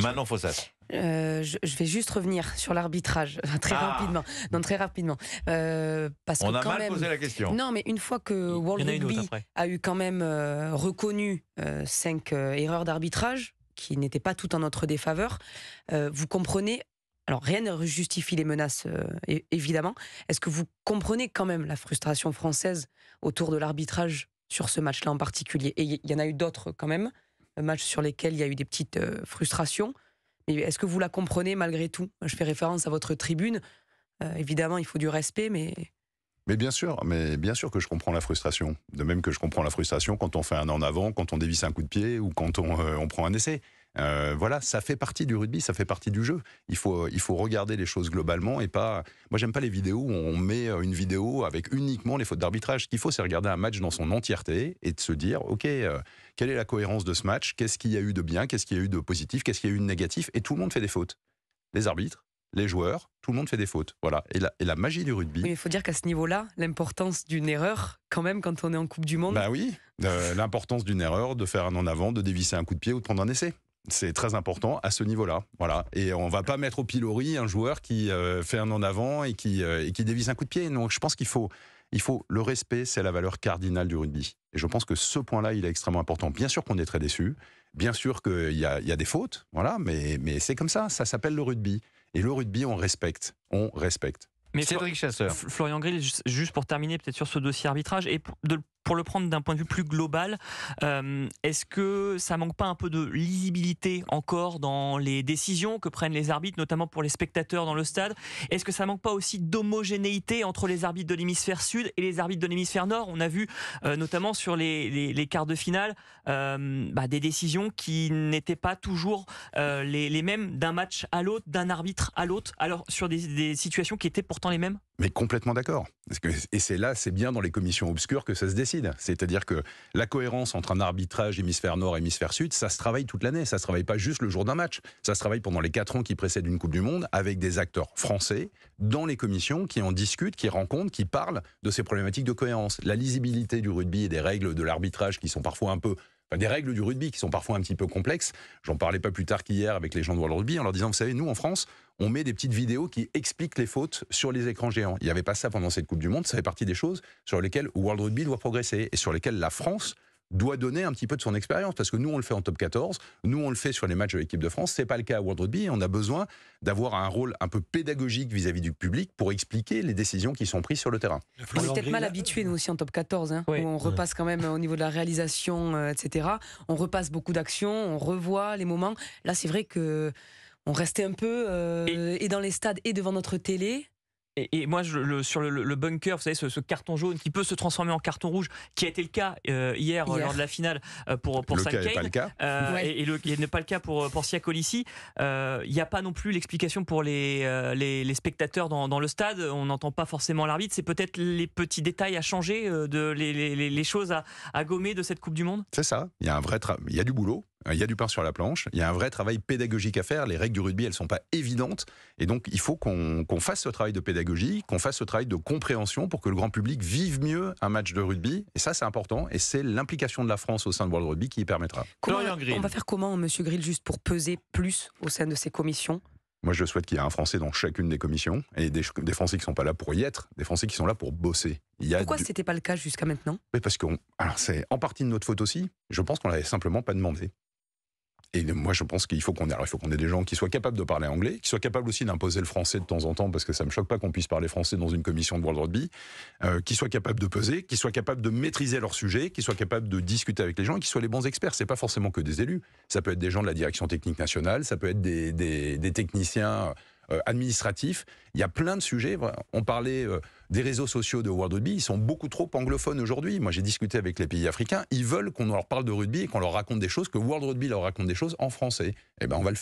Manon Fossat. Je vais juste revenir sur l'arbitrage très rapidement. Non, très rapidement. Parce On que a quand mal même, posé la question. non, mais une fois que World Rugby a eu quand même reconnu 5 erreurs d'arbitrage qui n'étaient pas toutes en notre défaveur, vous comprenez. Alors rien ne justifie les menaces, évidemment. Est-ce que vous comprenez quand même la frustration française autour de l'arbitrage sur ce match-là en particulier? Et il y en a eu d'autres quand même, matchs sur lesquels il y a eu des petites frustrations. Mais est-ce que vous la comprenez malgré tout? Je fais référence à votre tribune. Évidemment, il faut du respect, mais... Mais bien sûr que je comprends la frustration. De même que je comprends la frustration quand on fait un en avant, quand on dévisse un coup de pied ou quand on prend un essai. Voilà, ça fait partie du rugby, ça fait partie du jeu. Il faut regarder les choses globalement et pas... Moi, j'aime pas les vidéos où on met une vidéo avec uniquement les fautes d'arbitrage. Ce qu'il faut, c'est regarder un match dans son entièreté et de se dire, OK, quelle est la cohérence de ce match? Qu'est-ce qu'il y a eu de bien? Qu'est-ce qu'il y a eu de positif? Qu'est-ce qu'il y a eu de négatif? Et tout le monde fait des fautes. Les arbitres, les joueurs, tout le monde fait des fautes. Voilà. Et la magie du rugby... Oui, il faut dire qu'à ce niveau-là, l'importance d'une erreur, quand même, quand on est en Coupe du Monde... Bah oui, l'importance d'une erreur, de faire un en avant, de dévisser un coup de pied ou de prendre un essai. C'est très important à ce niveau-là. Voilà. Et on ne va pas mettre au pilori un joueur qui fait un en avant et qui dévisse un coup de pied. Donc je pense qu'il faut le respect, c'est la valeur cardinale du rugby. Et je pense que ce point-là, il est extrêmement important. Bien sûr qu'on est très déçus, bien sûr qu'il y a des fautes, voilà, mais c'est comme ça s'appelle le rugby. Et le rugby, on respecte. Mais Cédric Chasseur. Florian Grill, juste pour terminer peut-être sur ce dossier arbitrage et pour le prendre d'un point de vue plus global, est-ce que ça manque pas un peu de lisibilité encore dans les décisions que prennent les arbitres, notamment pour les spectateurs dans le stade? Est-ce que ça manque pas aussi d'homogénéité entre les arbitres de l'hémisphère sud et les arbitres de l'hémisphère nord? On a vu notamment sur les quarts de finale des décisions qui n'étaient pas toujours les mêmes d'un match à l'autre, d'un arbitre à l'autre, alors sur des situations qui étaient pourtant les mêmes. Mais complètement d'accord. Et c'est bien dans les commissions obscures que ça se décide. C'est-à-dire que la cohérence entre un arbitrage hémisphère nord et hémisphère sud, ça se travaille toute l'année. Ça se travaille pas juste le jour d'un match. Ça se travaille pendant les 4 ans qui précèdent une Coupe du Monde avec des acteurs français dans les commissions qui en discutent, qui rencontrent, qui parlent de ces problématiques de cohérence. La lisibilité du rugby et des règles de l'arbitrage qui sont parfois des règles du rugby qui sont parfois un petit peu complexes. J'en parlais pas plus tard qu'hier avec les gens de World Rugby en leur disant, vous savez, nous en France, on met des petites vidéos qui expliquent les fautes sur les écrans géants. Il n'y avait pas ça pendant cette Coupe du Monde, ça fait partie des choses sur lesquelles World Rugby doit progresser et sur lesquelles la France doit donner un petit peu de son expérience, parce que nous on le fait en top 14, nous on le fait sur les matchs de l'équipe de France, c'est pas le cas à World Rugby, on a besoin d'avoir un rôle un peu pédagogique vis-à-vis du public pour expliquer les décisions qui sont prises sur le terrain. On est peut-être mal habitués nous aussi en top 14, où on repasse quand même au niveau de la réalisation, etc. On repasse beaucoup d'actions, on revoit les moments. Là c'est vrai que on restait un peu et dans les stades et devant notre télé. Et moi, sur le bunker, vous savez, ce carton jaune qui peut se transformer en carton rouge, qui a été le cas hier lors de la finale pour Sam Cane, et il n'est pas le cas pour Siya Kolisi. Il n'y a pas non plus l'explication pour les spectateurs dans le stade. On n'entend pas forcément l'arbitre. C'est peut-être les petits détails à changer, les choses à gommer de cette Coupe du Monde. C'est ça. Il y a il y a du boulot. Il y a du pain sur la planche, il y a un vrai travail pédagogique à faire, les règles du rugby elles ne sont pas évidentes et donc il faut qu'on fasse ce travail de pédagogie, qu'on fasse ce travail de compréhension pour que le grand public vive mieux un match de rugby et ça c'est important et c'est l'implication de la France au sein de World Rugby qui y permettra. On va faire comment Monsieur Grill juste pour peser plus au sein de ces commissions? Moi je souhaite qu'il y ait un Français dans chacune des commissions et des Français qui ne sont pas là pour y être, des Français qui sont là pour bosser. Pourquoi ce n'était pas le cas jusqu'à maintenant? Parce que c'est en partie de notre faute aussi, je pense qu'on l'avait simplement pas demandé. Et moi, je pense qu'il faut qu'on ait des gens qui soient capables de parler anglais, qui soient capables aussi d'imposer le français de temps en temps, parce que ça me choque pas qu'on puisse parler français dans une commission de World Rugby, qui soient capables de peser, qui soient capables de maîtriser leur sujet, qui soient capables de discuter avec les gens et qui soient les bons experts. C'est pas forcément que des élus. Ça peut être des gens de la direction technique nationale, ça peut être des techniciens administratifs. Il y a plein de sujets. On parlait des réseaux sociaux de World Rugby, ils sont beaucoup trop anglophones aujourd'hui. Moi, j'ai discuté avec les pays africains, ils veulent qu'on leur parle de rugby et qu'on leur raconte des choses, que World Rugby leur raconte des choses en français. Eh ben, on va le faire.